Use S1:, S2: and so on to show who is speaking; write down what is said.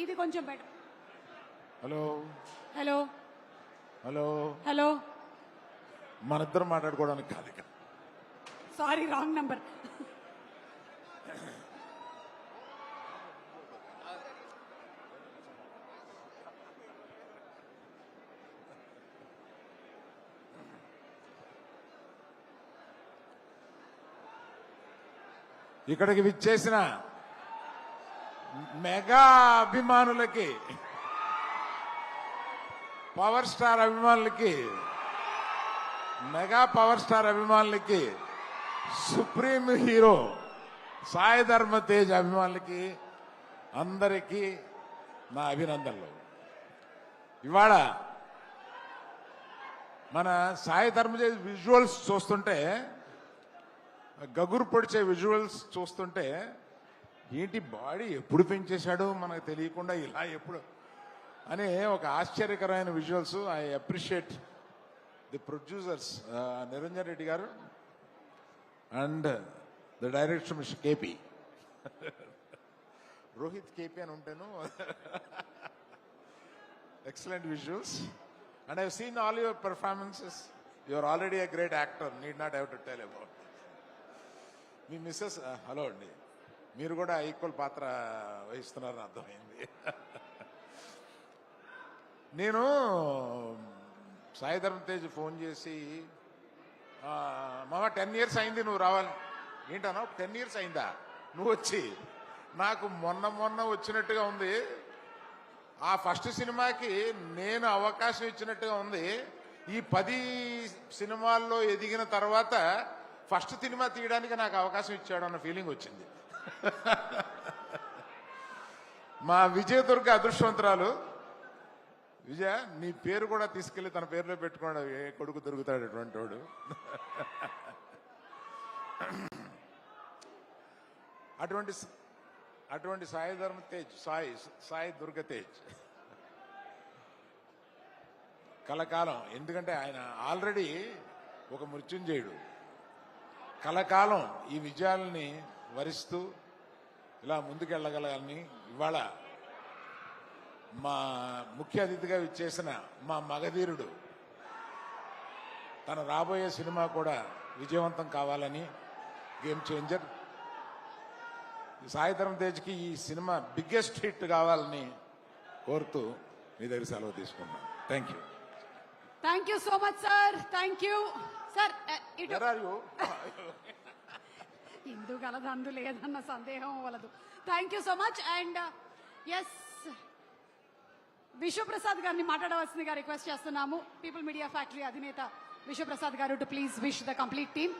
S1: ఇది కొంచెం better.
S2: Hello
S1: hello
S2: hello
S1: hello,
S2: మన ఇద్దరు మాట్లాడుకోవడానికి కాదు ఇక.
S1: Sorry, wrong number.
S2: ఇక్కడికి విచ్చేసిన మెగా అభిమానులకి, పవర్ స్టార్ అభిమానులకి, మెగా పవర్ స్టార్ అభిమానులకి, సుప్రీం హీరో సాయి ధర్మ తేజ్ అభిమానులకి అందరికీ నా అభినందనలు. ఇవాళ మన సాయి ధర్మ తేజ్ విజువల్స్ చూస్తుంటే, గగురు పొడిచే విజువల్స్ చూస్తుంటే, ఏంటి బాడీ ఎప్పుడు పెంచేశాడో మనకు తెలియకుండా ఇలా ఎప్పుడు అనే ఒక ఆశ్చర్యకరమైన visuals. I appreciate the producers Niranjan Reddy garu and the director mister KP, Rohit KP అని ఉంటాను. Excellent visuals and I have seen all your performances. You are already a great actor, need not have to tell about. మీ missus hello అండి, మీరు కూడా equal పాత్ర వహిస్తున్నారని అర్థమైంది. నేను సాయి ధర్మ తేజ్ ఫోన్ చేసి, మామ 10 years అయింది నువ్వు రావాలి. ఏంటన్నా 10 years అయిందా నువ్వు వచ్చి? నాకు మొన్న వచ్చినట్టుగా ఉంది. ఆ ఫస్ట్ సినిమాకి నేను అవకాశం ఇచ్చినట్టుగా ఉంది. ఈ 10 సినిమాల్లో ఎదిగిన తర్వాత ఫస్ట్ సినిమా తీయడానికి నాకు అవకాశం ఇచ్చాడు అన్న ఫీలింగ్ వచ్చింది. మా విజయదుర్గ అదృష్టవంతురాలు. విజయ, నీ పేరు కూడా తీసుకెళ్లి తన పేరులో పెట్టుకోండి, ఏ కొడుకు దొరుకుతాడు అటువంటి వాడు. అటువంటి సాయి ధర్మ తేజ్, సాయి దుర్గ తేజ్ కలకాలం. ఎందుకంటే ఆయన ఆల్రెడీ ఒక మృత్యుంజయుడు. కలకాలం ఈ విజయాలని వరిస్తూ ఇలా ముందుకెళ్ళగలని ఇవాళ మా ముఖ్య అతిథిగా విచ్చేసిన మా మగధీరుడు తన రాబోయే సినిమా కూడా విజయవంతం కావాలని, గేమ్ చేంజర్ సాయి ధర్మ తేజ్కి ఈ సినిమా బిగ్గెస్ట్ హిట్ కావాలని కోరుతూ మీ దగ్గర సెలవు తీసుకున్నాను. Thank you.
S1: Thank you so much sir. Thank you sir. ఇందు గలదు అందు లేదన్న సందేహం వలదు. Thank you so much. And S, Vishwaprasad గారిని మాట్లాడవలసిందిగా రిక్వెస్ట్ చేస్తున్నాము. పీపుల్ మీడియా ఫ్యాక్టరీ అధినేత విశ్వప్రసాద్ గారు to please wish the complete team.